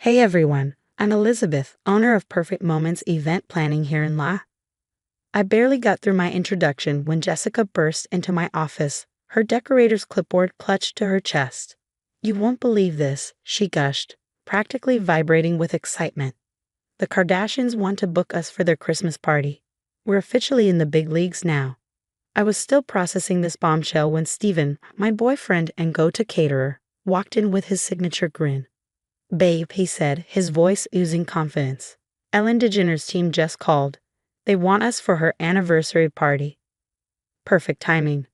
Hey everyone, I'm Elizabeth, owner of Perfect Moments Event Planning here in La. I barely got through my introduction when Jessica burst into my office, her decorator's clipboard clutched to her chest. You won't believe this, she gushed, practically vibrating with excitement. The Kardashians want to book us for their Christmas party. We're officially in the big leagues now. I was still processing this bombshell when Steven, my boyfriend and go-to caterer, walked in with his signature grin. Babe, he said, his voice oozing confidence. Ellen DeGeneres' team just called. They want us for her anniversary party. Perfect timing.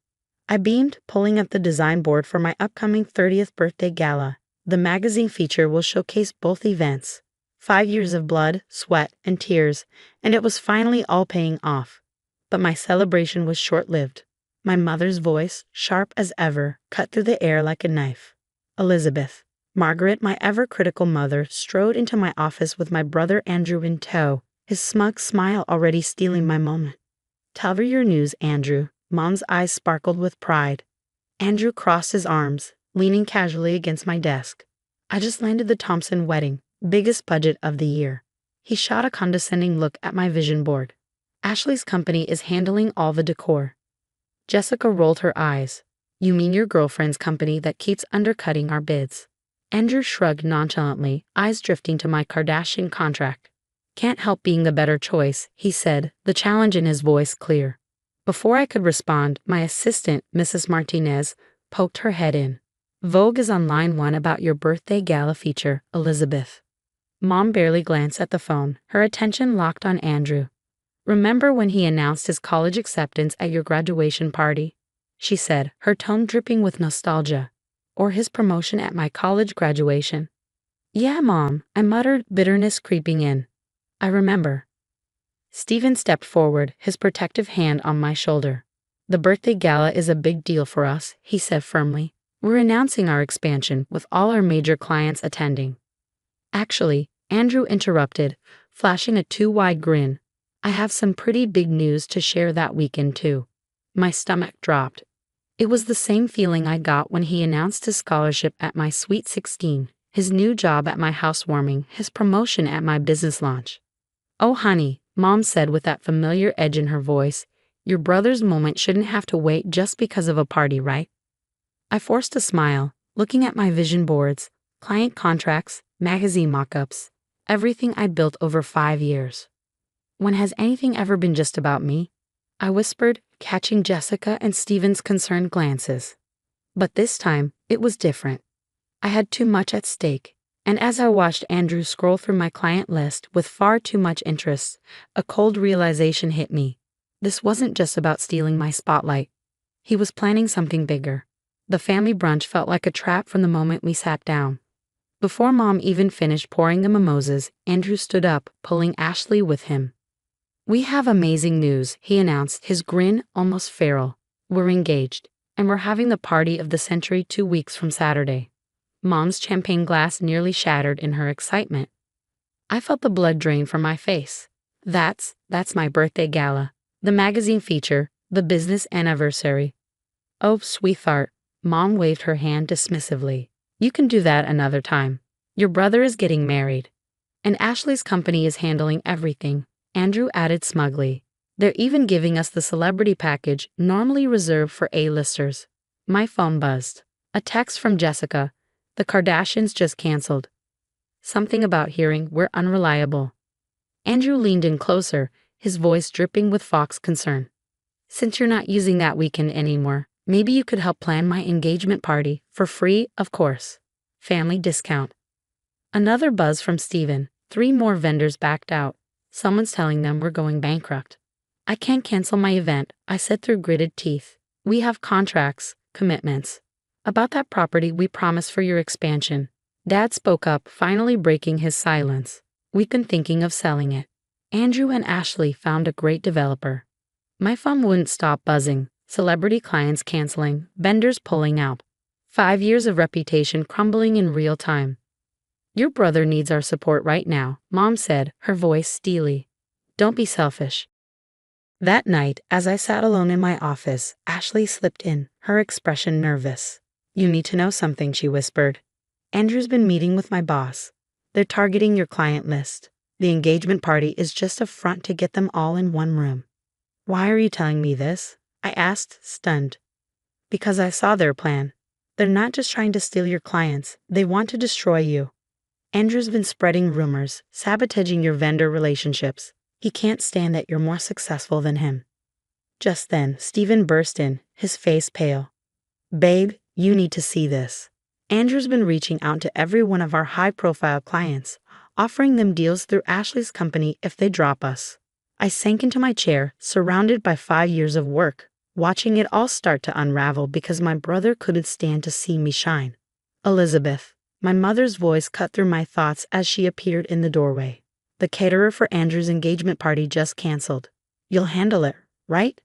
I beamed, pulling up the design board for my upcoming 30th birthday gala. The magazine feature will showcase both events. 5 years of blood, sweat, and tears, and it was finally all paying off. But my celebration was short-lived. My mother's voice, sharp as ever, cut through the air like a knife. Elizabeth. Margaret, my ever-critical mother, strode into my office with my brother Andrew in tow, his smug smile already stealing my moment. Tell her your news, Andrew. Mom's eyes sparkled with pride. Andrew crossed his arms, leaning casually against my desk. I just landed the Thompson wedding, biggest budget of the year. He shot a condescending look at my vision board. Ashley's company is handling all the decor. Jessica rolled her eyes. You mean your girlfriend's company that keeps undercutting our bids? Andrew shrugged nonchalantly, eyes drifting to my Kardashian contract. Can't help being the better choice, he said, the challenge in his voice clear. Before I could respond, my assistant, Mrs. Martinez, poked her head in. Vogue is on line 1 about your birthday gala feature, Elizabeth. Mom barely glanced at the phone, her attention locked on Andrew. Remember when he announced his college acceptance at your graduation party? She said, her tone dripping with nostalgia. Or his promotion at my college graduation. Yeah, Mom, I muttered, bitterness creeping in. I remember. Steven stepped forward, his protective hand on my shoulder. The birthday gala is a big deal for us, he said firmly. We're announcing our expansion with all our major clients attending. Actually, Andrew interrupted, flashing a too-wide grin. I have some pretty big news to share that weekend too. My stomach dropped. It was the same feeling I got when he announced his scholarship at my Sweet 16, his new job at my housewarming, his promotion at my business launch. Oh honey, Mom said with that familiar edge in her voice, your brother's moment shouldn't have to wait just because of a party, right? I forced a smile, looking at my vision boards, client contracts, magazine mock-ups, everything I built over 5 years. When has anything ever been just about me? I whispered, catching Jessica and Steven's concerned glances. But this time, it was different. I had too much at stake, and as I watched Andrew scroll through my client list with far too much interest, a cold realization hit me. This wasn't just about stealing my spotlight. He was planning something bigger. The family brunch felt like a trap from the moment we sat down. Before Mom even finished pouring the mimosas, Andrew stood up, pulling Ashley with him. We have amazing news, he announced, his grin almost feral. We're engaged, and we're having the party of the century 2 weeks from Saturday. Mom's champagne glass nearly shattered in her excitement. I felt the blood drain from my face. That's my birthday gala. The magazine feature, the business anniversary. Oh, sweetheart, Mom waved her hand dismissively. You can do that another time. Your brother is getting married. And Ashley's company is handling everything. Andrew added smugly. They're even giving us the celebrity package normally reserved for A-listers. My phone buzzed. A text from Jessica. The Kardashians just canceled. Something about hearing we're unreliable. Andrew leaned in closer, his voice dripping with Fox concern. Since you're not using that weekend anymore, maybe you could help plan my engagement party, for free, of course. Family discount. Another buzz from Steven. 3 more vendors backed out. Someone's telling them we're going bankrupt. I can't cancel my event, I said through gritted teeth. We have contracts, commitments. About that property we promised for your expansion. Dad spoke up, finally breaking his silence. We've been thinking of selling it. Andrew and Ashley found a great developer. My phone wouldn't stop buzzing. Celebrity clients canceling, vendors pulling out. 5 years of reputation crumbling in real time. Your brother needs our support right now, Mom said, her voice steely. Don't be selfish. That night, as I sat alone in my office, Ashley slipped in, her expression nervous. You need to know something, she whispered. Andrew's been meeting with my boss. They're targeting your client list. The engagement party is just a front to get them all in one room. Why are you telling me this? I asked, stunned. Because I saw their plan. They're not just trying to steal your clients, they want to destroy you. Andrew's been spreading rumors, sabotaging your vendor relationships. He can't stand that you're more successful than him. Just then, Steven burst in, his face pale. Babe, you need to see this. Andrew's been reaching out to every one of our high-profile clients, offering them deals through Ashley's company if they drop us. I sank into my chair, surrounded by 5 years of work, watching it all start to unravel because my brother couldn't stand to see me shine. Elizabeth. My mother's voice cut through my thoughts as she appeared in the doorway. The caterer for Andrew's engagement party just canceled. You'll handle it, right?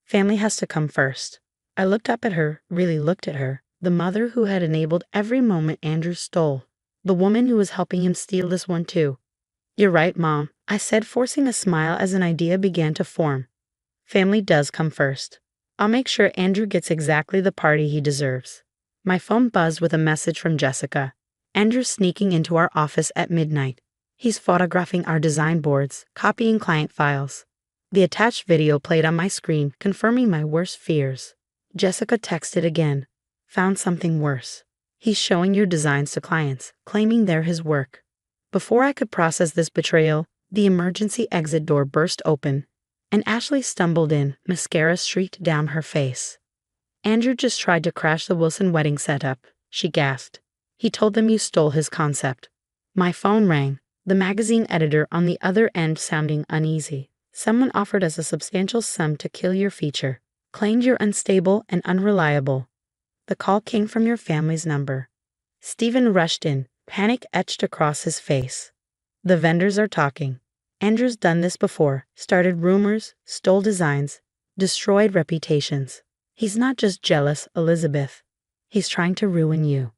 Family has to come first. I looked up at her, really looked at her, the mother who had enabled every moment Andrew stole. The woman who was helping him steal this one too. You're right, Mom, I said, forcing a smile as an idea began to form. Family does come first. I'll make sure Andrew gets exactly the party he deserves. My phone buzzed with a message from Jessica. Andrew's sneaking into our office at midnight. He's photographing our design boards, copying client files. The attached video played on my screen, confirming my worst fears. Jessica texted again. Found something worse. He's showing your designs to clients, claiming they're his work. Before I could process this betrayal, the emergency exit door burst open, and Ashley stumbled in, mascara streaked down her face. Andrew just tried to crash the Wilson wedding setup, she gasped. He told them you stole his concept. My phone rang, the magazine editor on the other end sounding uneasy. Someone offered us a substantial sum to kill your feature, claimed you're unstable and unreliable. The call came from your family's number. Steven rushed in, panic etched across his face. The vendors are talking. Andrew's done this before, started rumors, stole designs, destroyed reputations. He's not just jealous, Elizabeth. He's trying to ruin you.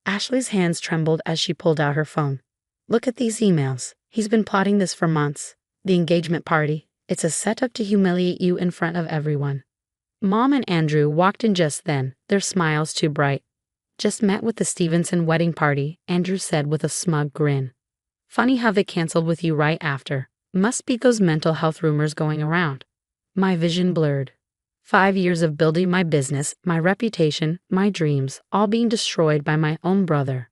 Ashley's hands trembled as she pulled out her phone. Look at these emails. He's been plotting this for months. The engagement party. It's a setup to humiliate you in front of everyone. Mom and Andrew walked in just then, their smiles too bright. Just met with the Stevenson wedding party, Andrew said with a smug grin. Funny how they canceled with you right after. Must be those mental health rumors going around. My vision blurred. 5 years of building my business, my reputation, my dreams, all being destroyed by my own brother.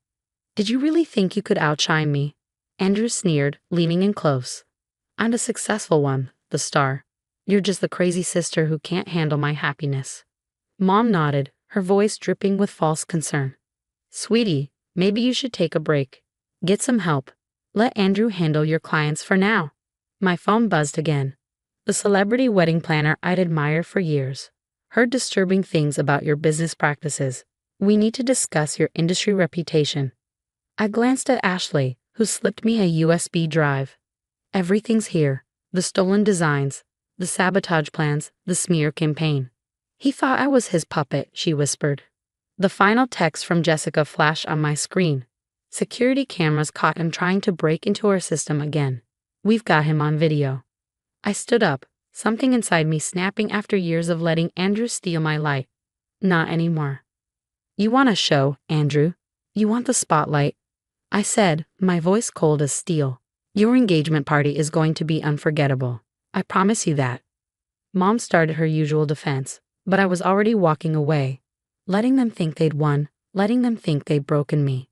Did you really think you could outshine me? Andrew sneered, leaning in close. I'm the successful one, the star. You're just the crazy sister who can't handle my happiness. Mom nodded, her voice dripping with false concern. Sweetie, maybe you should take a break. Get some help. Let Andrew handle your clients for now. My phone buzzed again. The celebrity wedding planner I'd admired for years. Heard disturbing things about your business practices. We need to discuss your industry reputation. I glanced at Ashley, who slipped me a USB drive. Everything's here. The stolen designs, the sabotage plans, the smear campaign. He thought I was his puppet, she whispered. The final text from Jessica flashed on my screen. Security cameras caught him trying to break into our system again. We've got him on video. I stood up, something inside me snapping after years of letting Andrew steal my light. Not anymore. You want a show, Andrew. You want the spotlight. I said, my voice cold as steel. Your engagement party is going to be unforgettable. I promise you that. Mom started her usual defense, but I was already walking away, letting them think they'd won, letting them think they'd broken me.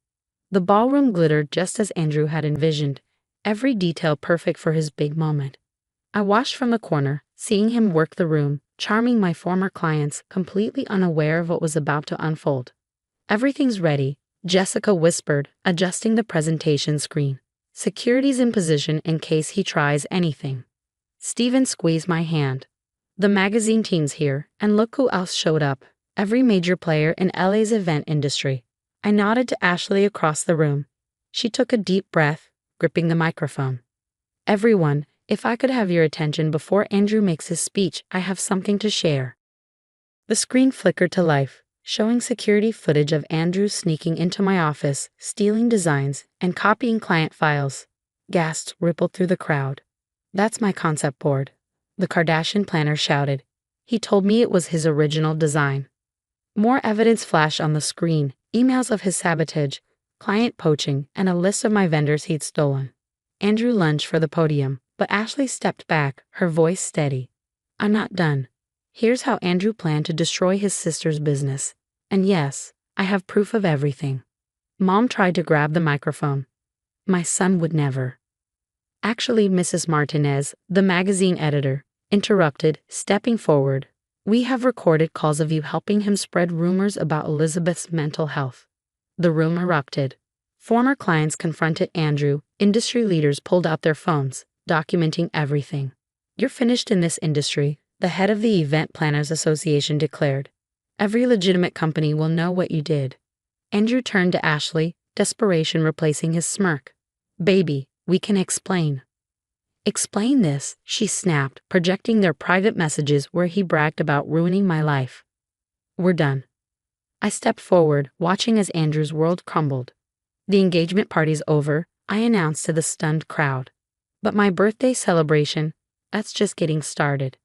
The ballroom glittered just as Andrew had envisioned, every detail perfect for his big moment. I watched from the corner, seeing him work the room, charming my former clients, completely unaware of what was about to unfold. Everything's ready, Jessica whispered, adjusting the presentation screen. Security's in position in case he tries anything. Steven squeezed my hand. The magazine team's here, and look who else showed up. Every major player in LA's event industry. I nodded to Ashley across the room. She took a deep breath, gripping the microphone. Everyone, if I could have your attention before Andrew makes his speech, I have something to share. The screen flickered to life, showing security footage of Andrew sneaking into my office, stealing designs, and copying client files. Gasps rippled through the crowd. That's my concept board, the Kardashian planner shouted. He told me it was his original design. More evidence flashed on the screen, emails of his sabotage, client poaching, and a list of my vendors he'd stolen. Andrew lunged for the podium, but Ashley stepped back, her voice steady. I'm not done. Here's how Andrew planned to destroy his sister's business. And yes, I have proof of everything. Mom tried to grab the microphone. My son would never. Actually, Mrs. Martinez, the magazine editor, interrupted, stepping forward. We have recorded calls of you helping him spread rumors about Elizabeth's mental health. The room erupted. Former clients confronted Andrew. Industry leaders pulled out their phones, documenting everything. You're finished in this industry, the head of the Event Planners Association declared. Every legitimate company will know what you did. Andrew turned to Ashley, desperation replacing his smirk. Baby, we can explain. Explain this, she snapped, projecting their private messages where he bragged about ruining my life. We're done. I stepped forward, watching as Andrew's world crumbled. The engagement party's over, I announced to the stunned crowd. But my birthday celebration, that's just getting started.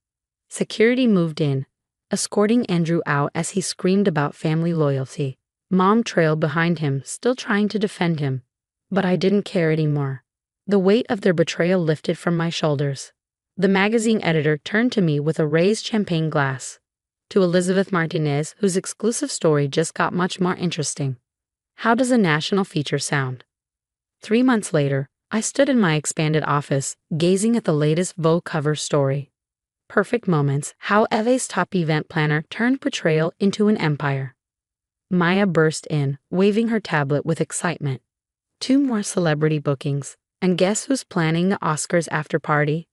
Security moved in, escorting Andrew out as he screamed about family loyalty. Mom trailed behind him, still trying to defend him. But I didn't care anymore. The weight of their betrayal lifted from my shoulders. The magazine editor turned to me with a raised champagne glass. To Elizabeth Martinez, whose exclusive story just got much more interesting. How does a national feature sound? 3 months later, I stood in my expanded office, gazing at the latest Vogue cover story. Perfect Moments, how Eve's top event planner turned betrayal into an empire. Maya burst in, waving her tablet with excitement. 2 more celebrity bookings, and guess who's planning the Oscars after party?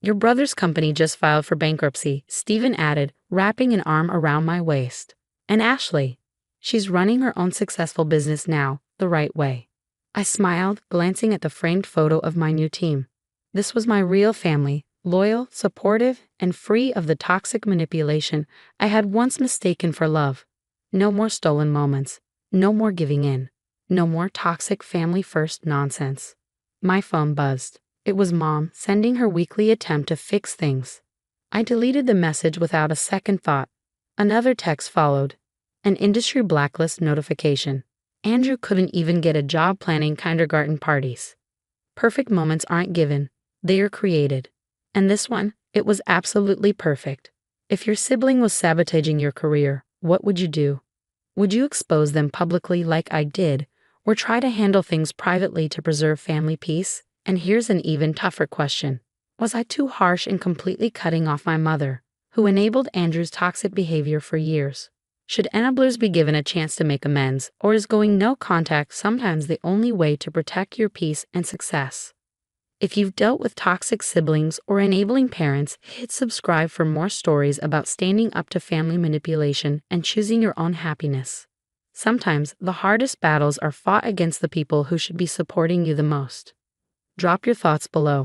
Your brother's company just filed for bankruptcy, Stephen added, wrapping an arm around my waist. And Ashley. She's running her own successful business now, the right way. I smiled, glancing at the framed photo of my new team. This was my real family, loyal, supportive, and free of the toxic manipulation I had once mistaken for love. No more stolen moments. No more giving in. No more toxic family-first nonsense. My phone buzzed. It was Mom sending her weekly attempt to fix things. I deleted the message without a second thought. Another text followed. An industry blacklist notification. Andrew couldn't even get a job planning kindergarten parties. Perfect moments aren't given. They are created. And this one, it was absolutely perfect. If your sibling was sabotaging your career, what would you do? Would you expose them publicly like I did, or try to handle things privately to preserve family peace? And here's an even tougher question. Was I too harsh in completely cutting off my mother, who enabled Andrew's toxic behavior for years? Should enablers be given a chance to make amends, or is going no contact sometimes the only way to protect your peace and success? If you've dealt with toxic siblings or enabling parents, hit subscribe for more stories about standing up to family manipulation and choosing your own happiness. Sometimes the hardest battles are fought against the people who should be supporting you the most. Drop your thoughts below.